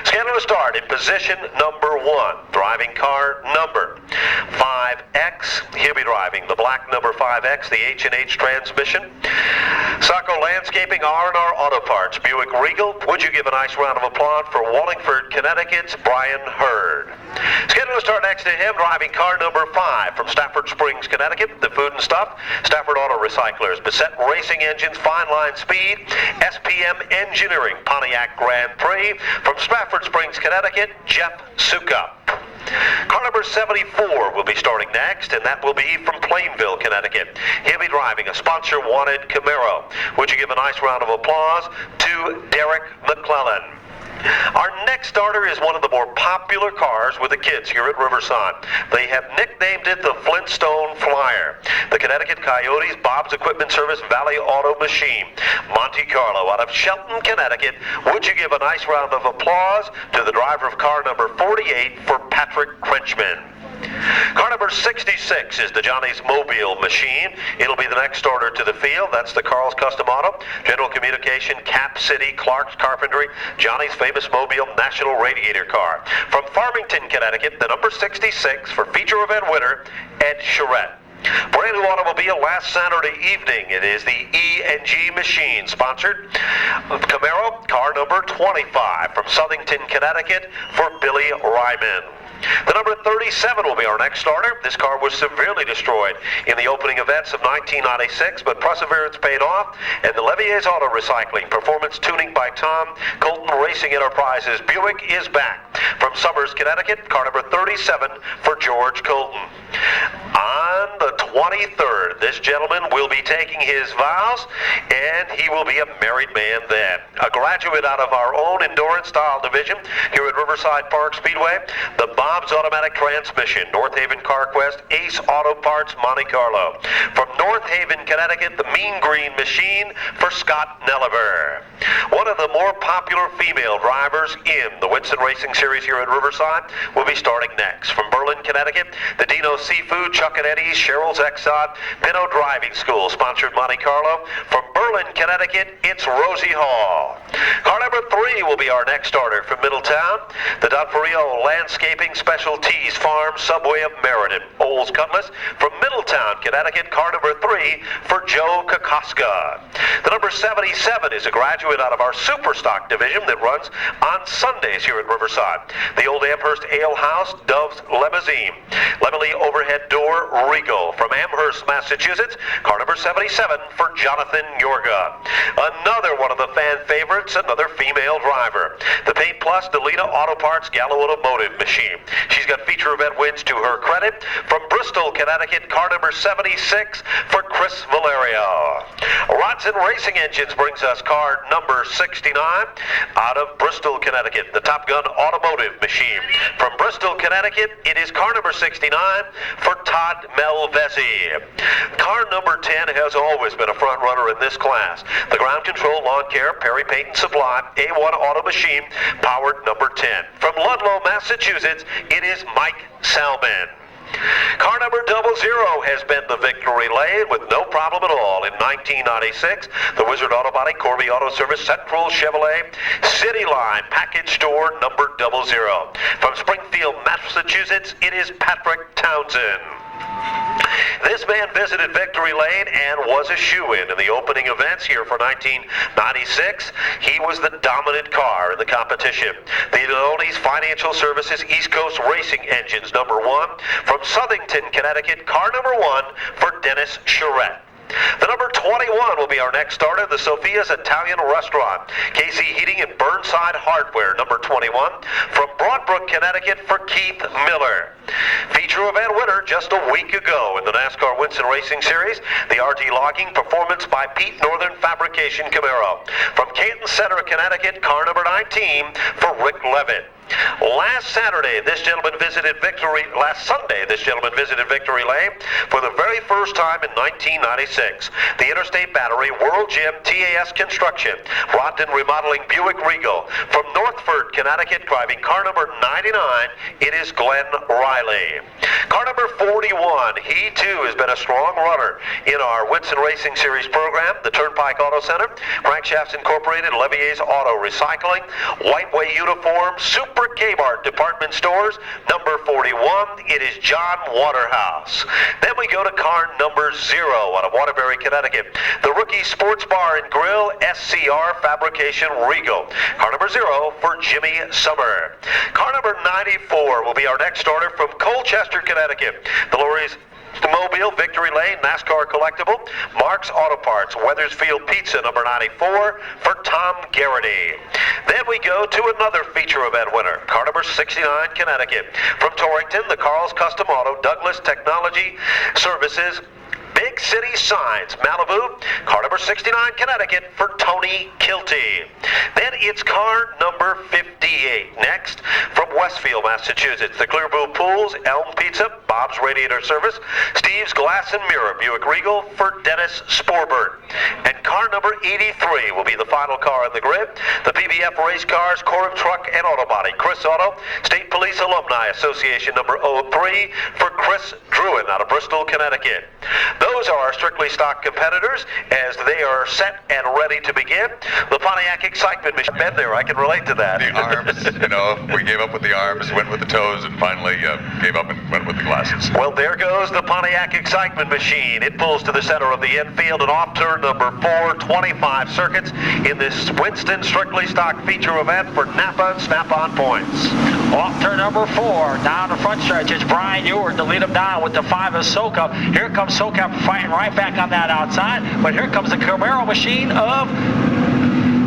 Schedule to start in position number 1. Driving car number 5X. He'll be driving the black number 5X, the H&H transmission. Soukup Landscaping, R&R Auto Parts, Buick Regal. Would you give a nice round of applause for Wallingford, Connecticut's Brian Hurd. Schedule to start next to him, driving car number 5 from Stafford Springs, Connecticut, the Food and Stuff, Stafford Auto Recyclers, Beset Racing Engines, Fine Line Speed, SPM Engineering, Pontiac Grand Prix, from Stafford Springs, Connecticut, Jeff Soukup. Car number 74 will be starting next, and that will be from Plainville, Connecticut. He'll be driving a sponsor-wanted Camaro. Would you give a nice round of applause to Derek McClellan? Our next starter is one of the more popular cars with the kids here at Riverside. They have nicknamed it the Flintstone Flyer. The Connecticut Coyotes, Bob's Equipment Service, Valley Auto Machine, Monte Carlo out of Shelton, Connecticut. Would you give a nice round of applause to the driver of car number 48 for Patrick Crenchman? Car number 66 is the Johnny's Mobile Machine. It'll be the next starter to the field. That's the Carl's Custom Auto, General Communication, Cap City, Clark's Carpentry, Johnny's famous Mobile National Radiator car. From Farmington, Connecticut, the number 66 for feature event winner, Ed Charette. Brand new automobile last Saturday evening. It is the E&G Machine sponsored Camaro, car number 25 from Southington, Connecticut for Billy Ryman. The number 37 will be our next starter. This car was severely destroyed in the opening events of 1996, but perseverance paid off, and the Levier's Auto Recycling, Performance Tuning by Tom Colton Racing Enterprises Buick is back. From Summers, Connecticut, car number 37 for George Colton. On the 23rd, this gentleman will be taking his vows, and he will be a married man then. A graduate out of our own endurance style division here at Riverside Park Speedway, the Bob's Automatic Transmission, North Haven CarQuest, Ace Auto Parts, Monte Carlo. From North Haven, Connecticut, the Mean Green Machine for Scott Nelliver. One of the more popular female drivers in the Winston Racing Series here at Riverside will be starting next. From Berlin, Connecticut, the Dino Seafood, Chuck and Eddie's, Cheryl's Exxon, Pinot Driving School, sponsored Monte Carlo. From Berlin, Connecticut, it's Rosie Hall. Car number 3 will be our next starter from Middletown, the Donferio Landscaping Specialties Farm Subway of Meriden, Olds Cutlass. From Middletown, Connecticut, car number 3 for Joe Kokoska. The number 77 is a graduate out of our Super Stock division that runs on Sundays here at Riverside. The Old Amherst Ale House, Dove's Limousine. Lemony Overhead Door, Rico. From Amherst, Massachusetts, car number 77 for Jonathan Yorga. Another one of the fan favorites, another female driver. The Paint Plus Delita Auto Parts Gallo Automotive Machine. She's got feature event wins to her credit. From Bristol, Connecticut, car number 76 for Chris Valerio. Rodson Racing Engines brings us car number 69 out of Bristol, Connecticut, the Top Gun Automotive Machine. From Bristol, Connecticut, it is car number 69 for Todd Melvesi. Car number 10 has always been a front runner in this class. The Ground Control Lawn Care, Perry Paint and Supply, A1 Auto Machine, powered number 10. From Ludlow, Massachusetts, it is Mike Salmon. Car number 00 has been the victory lane with no problem at all. In 1996, the Wizard Auto Body, Corby Auto Service, Central Chevrolet, City Line, Package Store number 00. From Springfield, Massachusetts, it is Patrick Townsend. This man visited Victory Lane and was a shoo-in in the opening events here for 1996. He was the dominant car in the competition. The Leone's Financial Services East Coast Racing Engines number 1. From Southington, Connecticut, car number 1 for Dennis Charette. The number 21 will be our next starter, the Sophia's Italian Restaurant, KC Heating and Burnside Hardware, number 21. From Broadbrook, Connecticut, for Keith Miller. Feature event winner just a week ago in the NASCAR Winston Racing Series, the RT Logging Performance by Pete Northern Fabrication Camaro. From Canton Center, Connecticut, car number 19 for Rick Levitt. Last Sunday, this gentleman visited Victory Lane for the very first time in 1996. The Interstate Battery, World Gym, TAS Construction, Rodden Remodeling, Buick Regal. From Northford, Connecticut, driving car number 99, it is Glenn Riley. Car number 41, he too has been a strong runner in our Winston Racing Series program. The Turnpike Auto Center, Crankshafts Incorporated, Levier's Auto Recycling, Whiteway Uniforms, Super Kmart Department Stores. Number 41, it is John Waterhouse. Then we go to car number 0 out of Waterbury, Connecticut. The Rookie Sports Bar and Grill, SCR Fabrication Regal. Car number 0 for Jimmy Summer. Car number 94 will be our next starter from Colchester, Connecticut. The Lorries Mobile, Victory Lane, NASCAR Collectible, Mark's Auto Parts, Weathersfield Pizza, number 94, for Tom Garrity. Then we go to another feature event winner, car number 69, Connecticut. From Torrington, the Carl's Custom Auto, Douglas Technology Services, Big City Signs, Malibu, car number 69, Connecticut, for Tony Kilty. Then it's car number 58. Next, from Westfield, Massachusetts, the Clearblue Pools, Elm Pizza, Bob's Radiator Service, Steve's Glass and Mirror, Buick Regal, for Dennis Sporbert. And car number 83 will be the final car on the grid. The PBF Race Cars, Corum Truck and Auto Body, Chris Auto, State Police Alumni Association, number 03, for Chris Druin out of Bristol, Connecticut. Those are our strictly stock competitors as they are set and ready to begin. The Pontiac Excitement Machine. Been there, I can relate to that. The arms, we gave up with the arms, went with the toes, and finally gave up and went with the glasses. Well, there goes the Pontiac Excitement Machine. It pulls to the center of the infield and off turn number 4, 25 circuits in this Winston strictly stock feature event for Napa and Snap-on points. Off turn number 4, down the front stretch, it's Brian Ewart to lead him down with the 5 of Soukup. Here comes Soukup fighting right back on that outside, but here comes the Camaro machine of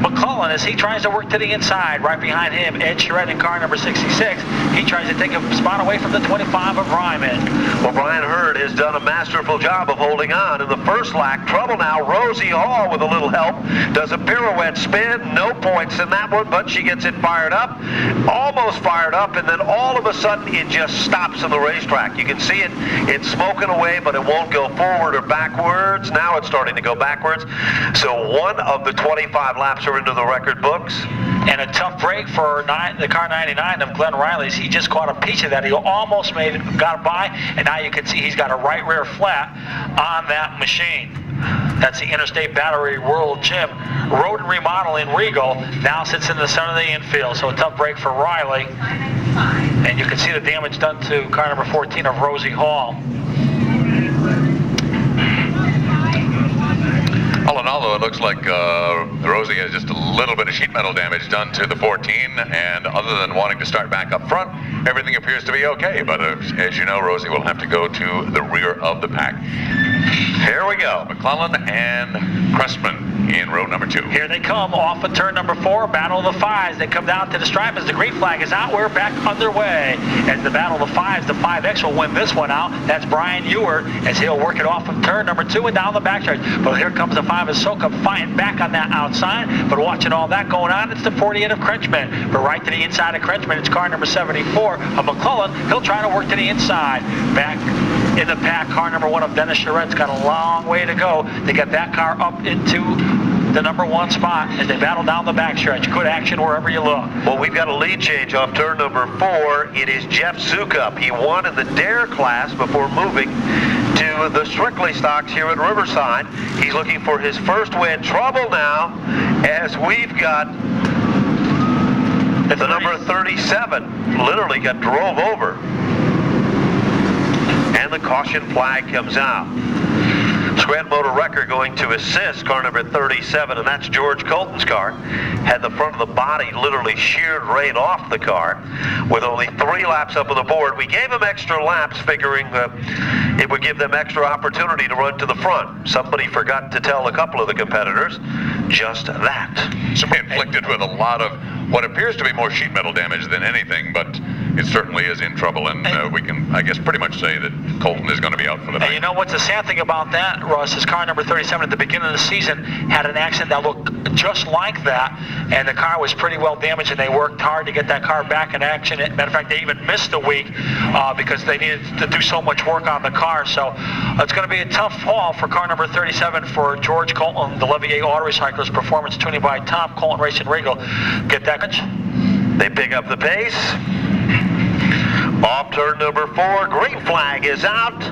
McCullen as he tries to work to the inside. Right behind him, Ed Charette in car number 66. He tries to take a spot away from the 25 of Ryman. Well, Brian Hurd has done a masterful job of holding on in the first lap. Trouble now, Rosie Hall with a little help does a pirouette spin. No points in that one, but she gets it fired up. Almost fired up, and then all of a sudden it just stops on the racetrack. You can see it, it's smoking away, but it won't go forward or backwards. Now it's starting to go backwards. So one of the 25 laps are into the record books. And a tough break for the car 99 of Glenn Riley's. He just caught a piece of that. He almost got by, and now you can see he's got a right rear flat on that machine. That's the Interstate Battery World Gym. Road and Remodeling Regal now sits in the center of the infield. So a tough break for Riley. And you can see the damage done to car number 14 of Rosie Hall. All in all, though, it looks like Rosie has just a little bit of sheet metal damage done to the 14, and other than wanting to start back up front, everything appears to be okay. But as you know, Rosie will have to go to the rear of the pack. Here we go, McClellan and Cressman in row number 2. Here they come off of turn number 4, battle of the 5s. They come down to the stripe as the green flag is out. We're back underway. As the battle of the 5s, the 5X will win this one out. That's Brian Ewart as he'll work it off of turn number 2 and down the backstretch. But here comes the 5 of Soukup fighting back on that outside. But watching all that going on, it's the 48 of Krenchman. But right to the inside of Krenchman, it's car number 74 of McClellan. He'll try to work to the inside. Back in the pack, car number 1 of Dennis Charette's got a long way to go to get that car up into the number 1 spot as they battle down the backstretch. Good action wherever you look. Well, we've got a lead change off turn number 4. It is Jeff Soukup. He won in the Dare class before moving to the Strictly stocks here at Riverside. He's looking for his first win. Trouble now as we've got the number 37 literally got drove over. And the caution flag comes out. Scranton Motor Wrecker going to assist car number 37, and that's George Colton's car. Had the front of the body literally sheared right off the car with only 3 laps up on the board. We gave them extra laps figuring it would give them extra opportunity to run to the front. Somebody forgot to tell a couple of the competitors just that. So inflicted with a lot of what appears to be more sheet metal damage than anything, but it certainly is in trouble, and we can, I guess, pretty much say that Colton is going to be out for the night. And you know what's the sad thing about that, Russ, is car number 37 at the beginning of the season had an accident that looked just like that, and the car was pretty well damaged, and they worked hard to get that car back in action. Matter of fact, they even missed a week because they needed to do so much work on the car. So it's going to be a tough haul for car number 37 for George Colton, the Levier Auto Recyclers Performance Tuning by Tom Colton Racing Regal. Get that. They pick up the pace. Off turn number 4, green flag is out.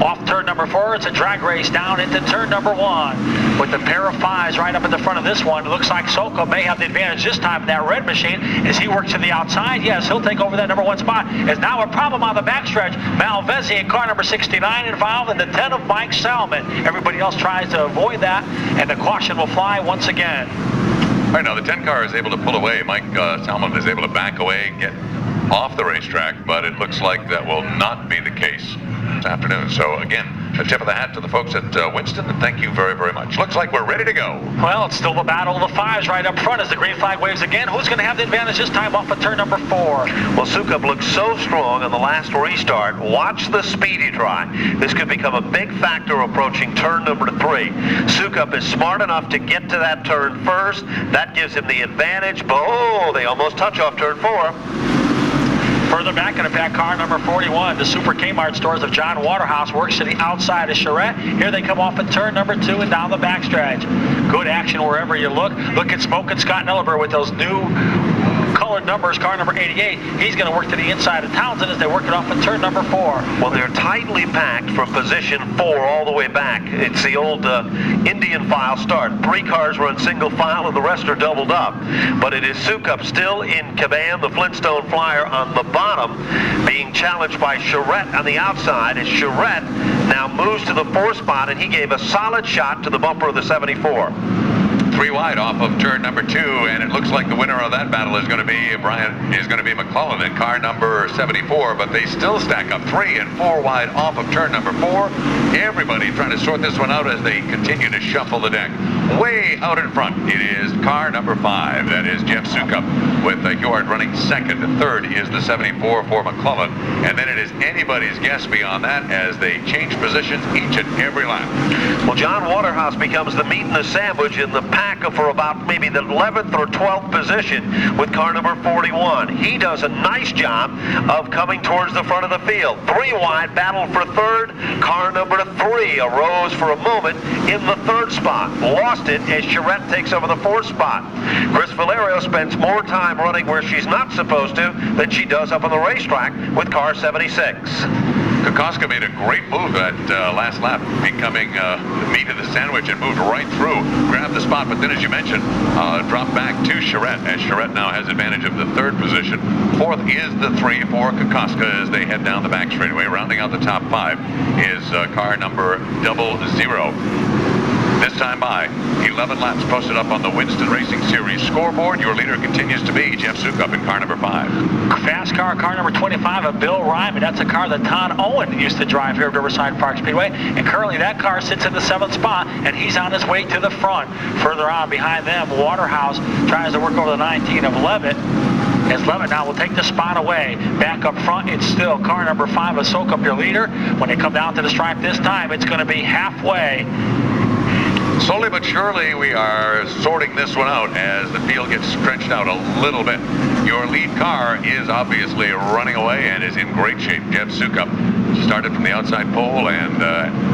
Off turn number 4, it's a drag race down into turn number 1. With the pair of 5s right up at the front of this one, it looks like Soukup may have the advantage this time in that red machine as he works to the outside. Yes, he'll take over that number 1 spot. There's now a problem on the backstretch. Malvezzi in car number 69 involved in the 10 of Mike Salmon. Everybody else tries to avoid that, and the caution will fly once again. All right, now the 10 car is able to pull away. Mike Salmon is able to back away, get off the racetrack, but it looks like that will not be the case this afternoon. So again, a tip of the hat to the folks at Winston, and thank you very, very much. Looks like we're ready to go. Well, it's still the battle of the 5s right up front as the green flag waves again. Who's going to have the advantage this time off of turn number 4? Well, Soukup looks so strong on the last restart. Watch the speed he tried. This could become a big factor approaching turn number 3. Soukup is smart enough to get to that turn first. That gives him the advantage. But, oh, they almost touch off turn 4. Further back in the back, car number 41, the Super Kmart stores of John Waterhouse works to the outside of Charette. Here they come off at turn number 2 and down the backstretch. Good action wherever you look. Look at Smoke and Scott Nelliver with those new colored numbers. Car number 88, he's going to work to the inside of Townsend as they work it off at turn number 4. Well, they're tightly packed from position 4 all the way back. It's the old Indian file start. 3 cars run single file and the rest are doubled up. But it is Soukup still in command, the Flintstone Flyer on the bottom, being challenged by Charette on the outside as Charette now moves to the 4th spot, and he gave a solid shot to the bumper of the 74. 3 wide off of turn number 2, and it looks like the winner of that battle is going to be McClellan in car number 74, but they still stack up 3 and 4 wide off of turn number 4. Everybody trying to sort this one out as they continue to shuffle the deck. Way out in front, it is car number 5, that is Jeff Soukup, with Hewart running second. Third is the 74 for McClellan, and then it is anybody's guess beyond that as they change positions each and every lap. Well, John Waterhouse becomes the meat in the sandwich in the pack for about maybe the 11th or 12th position with car number 41. He does a nice job of coming towards the front of the field. 3 wide, battle for 3rd. Car number 3 arose for a moment in the 3rd spot. Lost it as Charette takes over the 4th spot. Chris Valerio spends more time running where she's not supposed to than she does up on the racetrack with car 76. Kokoska made a great move that last lap, becoming the meat of the sandwich, and moved right through, grabbed the spot, but then, as you mentioned, dropped back to Charette, as Charette now has advantage of the 3rd position. 4th is the 3 for Kokoska as they head down the back straightaway. Rounding out the top 5 is car number 00. This time by 11 laps posted up on the Winston Racing Series scoreboard. Your leader continues to be Jeff Soukup in car number 5. Fast car number 25 of Bill Ryman. That's a car that Ton Owen used to drive here at Riverside Park Speedway. And currently that car sits in the 7th spot, and he's on his way to the front. Further on behind them, Waterhouse tries to work over the 19 of Levitt. As Levitt now will take the spot away. Back up front, it's still car number 5 of Soukup, your leader. When they come down to the stripe this time, it's going to be halfway. Slowly but surely, we are sorting this one out as the field gets stretched out a little bit. Your lead car is obviously running away and is in great shape. Jeff Soukup started from the outside pole and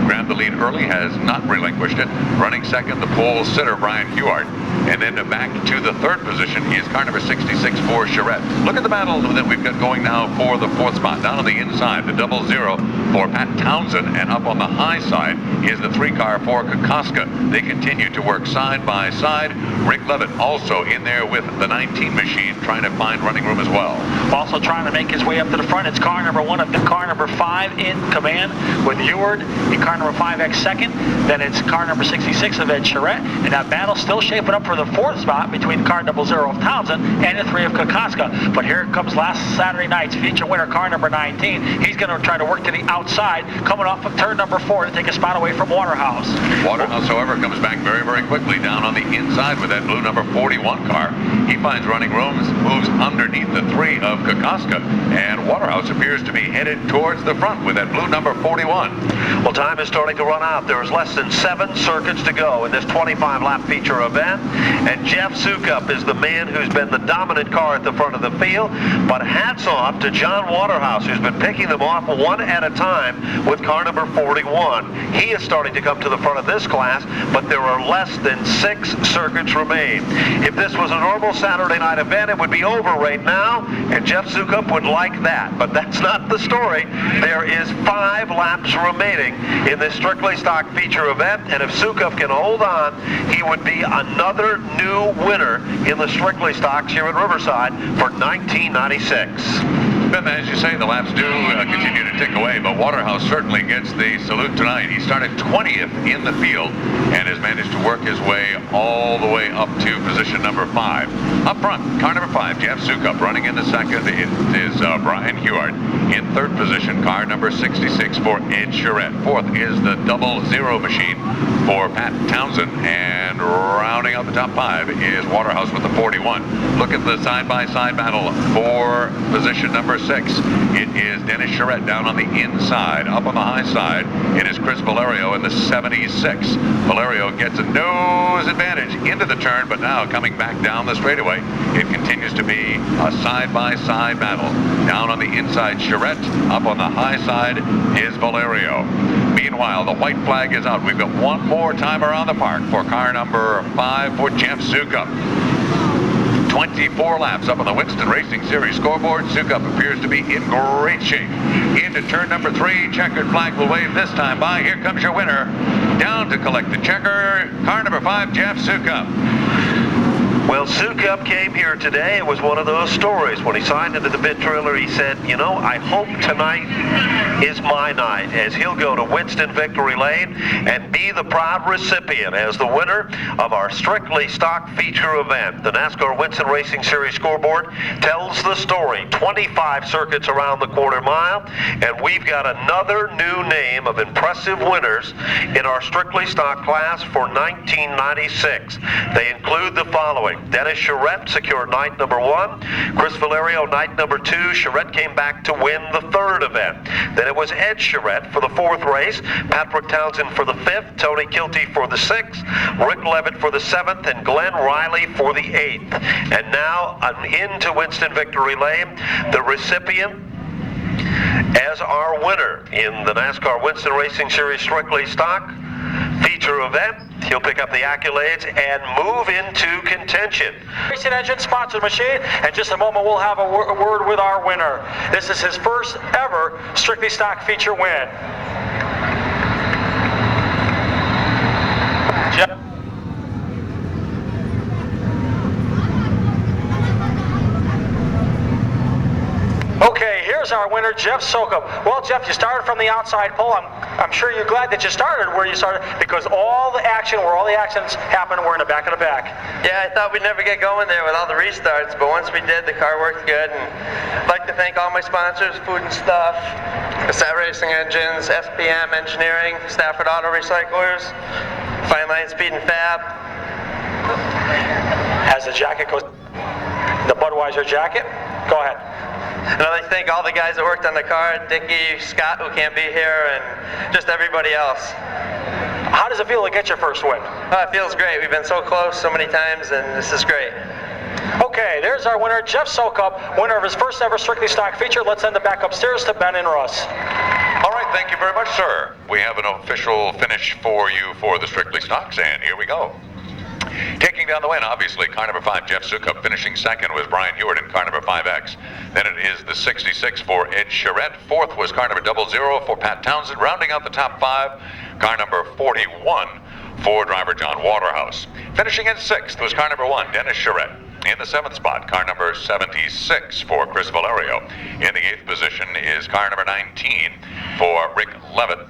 grabbed the lead early, has not relinquished it. Running second, the pole sitter, Brian Hewart. And then back to the 3rd position is car number 66 for Charette. Look at the battle that we've got going now for the 4th spot. Down on the inside, the 00 for Pat Townsend, and up on the high side is the 3 car for Kokoska. They continue to work side by side. Rick Levitt also in there with the 19 machine, trying to find running room as well. Also trying to make his way up to the front. It's car number 1 of the car number 5 in command with Eward in car number 5X second. Then it's car number 66 of Ed Charette. And that battle's still shaping up for the 4th spot between car 00 of Townsend and the 3 of Kokoska. But here comes last Saturday night's feature winner, car number 19. He's going to try to work to the outside, coming off of turn number 4 to take a spot away from Waterhouse. Waterhouse, however, comes back very, very quickly down on the inside with that blue number 41 car. He finds running room, moves underneath the 3 of Kokoska, and Waterhouse appears to be headed towards the front with that blue number 41. Well, time is starting to run out. There is less than 7 circuits to go in this 25-lap feature event, and Jeff Soukup is the man who's been the dominant car at the front of the field. But hats off to John Waterhouse, who's been picking them off one at a time with car number 41. He is starting to come to the front of this class, but there are less than 6 circuits remain. If this was a normal Saturday night event, it would be over right now, and Jeff Soukup would like that. But that's not the story. There is 5 laps remaining in this strictly stock feature event, and if Soukup can hold on, he would be another new winner in the strictly stocks here at Riverside for 1996. Ben, as you say, the laps do continue to tick away, but Waterhouse certainly gets the salute tonight. He started 20th in the field and has managed to work his way all the way up to position number 5. Up front, car number 5, Jeff Soukup. Running in the second, it is Brian Huard. In third position, car number 66 for Ed Charette. Fourth is the 00 machine for Pat Townsend, and rounding out the top 5 is Waterhouse with the 41. Look at the side-by-side battle for position number 6. It is Dennis Charette down on the inside. Up on the high side, it is Chris Valerio in the 76. Valerio gets a nose advantage into the turn, but now coming back down the straightaway, it continues to be a side-by-side battle. Down on the inside, Charette. Up on the high side is Valerio. Meanwhile, the white flag is out. We've got one more time around the park for car number 5 for Jeff Soukup. 24 laps up on the Winston Racing Series scoreboard. Soukup appears to be in great shape. Into turn number 3, checkered flag will wave this time by. Here comes your winner. Down to collect the checker, car number 5, Jeff Soukup. Well, Soukup came here today. It was one of those stories. When he signed into the pit trailer, he said, you know, I hope tonight is my night, as he'll go to Winston Victory Lane and be the proud recipient as the winner of our strictly stock feature event. The NASCAR Winston Racing Series scoreboard tells the story. 25 circuits around the quarter mile, and we've got another new name of impressive winners in our strictly stock class for 1996. They include the following. Dennis Charette secured night number 1. Chris Valerio night number 2. Charette came back to win the 3rd event. Then it was Ed Charette for the 4th race, Patrick Townsend for the 5th, Tony Kilty for the 6th, Rick Levitt for the 7th, and Glenn Riley for the 8th. And now into Winston Victory Lane, the recipient as our winner in the NASCAR Winston Racing Series strictly stock feature event. He'll pick up the accolades and move into contention. Racing Engine sponsored machine. In just a moment, we'll have a word with our winner. This is his first ever strictly stock feature win. Jeff. Okay, here's our winner, Jeff Soukup. Well, Jeff, you started from the outside pole. I'm sure you're glad that you started where you started, because all the action, where all the actions happen, we're in the back of the pack. Yeah, I thought we'd never get going there with all the restarts, but once we did, the car worked good. And I'd like to thank all my sponsors, Food and Stuff, Cassette Racing Engines, SPM Engineering, Stafford Auto Recyclers, Fine Line Speed and Fab. As the jacket goes, the Budweiser jacket, go ahead. And I'd like to thank all the guys that worked on the car, Dickie, Scott, who can't be here, and just everybody else. How does it feel to get your first win? Oh, it feels great. We've been so close so many times, and this is great. Okay, there's our winner, Jeff Soukup, winner of his first ever strictly stock feature. Let's send it back upstairs to Ben and Russ. All right, thank you very much, sir. We have an official finish for you for the strictly stocks, and here we go. Taking down the win, obviously, car number 5, Jeff Soukup. Finishing second was Brian Huard in car number 5X. Then it is the 66 for Ed Charette. Fourth was car number 00 for Pat Townsend. Rounding out the top 5, car number 41 for driver John Waterhouse. Finishing in 6th was car number 1, Dennis Charette. In the 7th spot, car number 76 for Chris Valerio. In the 8th position is car number 19 for Rick Levitt.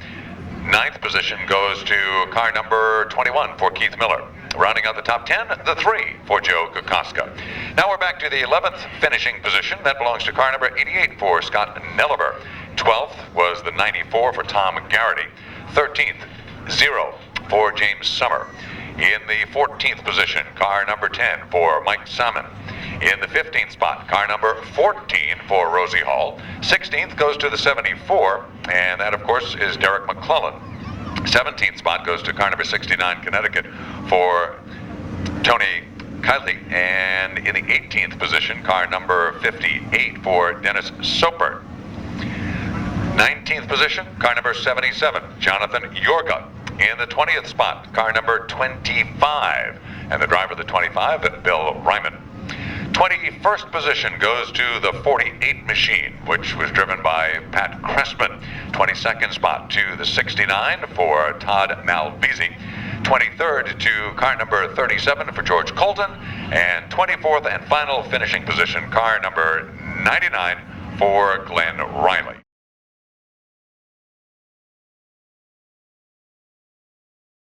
9th position goes to car number 21 for Keith Miller. Rounding out the top 10, the 3 for Joe Kokoska. Now we're back to the 11th finishing position. That belongs to car number 88 for Scott Nelliver. 12th was the 94 for Tom Garrity. 13th, 0 for James Summer. In the 14th position, car number 10 for Mike Salmon. In the 15th spot, car number 14 for Rosie Hall. 16th goes to the 74, and that, of course, is Derek McClellan. 17th spot goes to car number 69, Connecticut, for Tony Kiley. And in the 18th position, car number 58 for Dennis Soper. 19th position, car number 77, Jonathan Yorga. In the 20th spot, car number 25, and the driver of the 25, Bill Ryman. 21st position goes to the 48 machine, which was driven by Pat Cressman. 22nd spot to the 69 for Todd Malvisi. 23rd to car number 37 for George Colton. And 24th and final finishing position, car number 99 for Glenn Riley.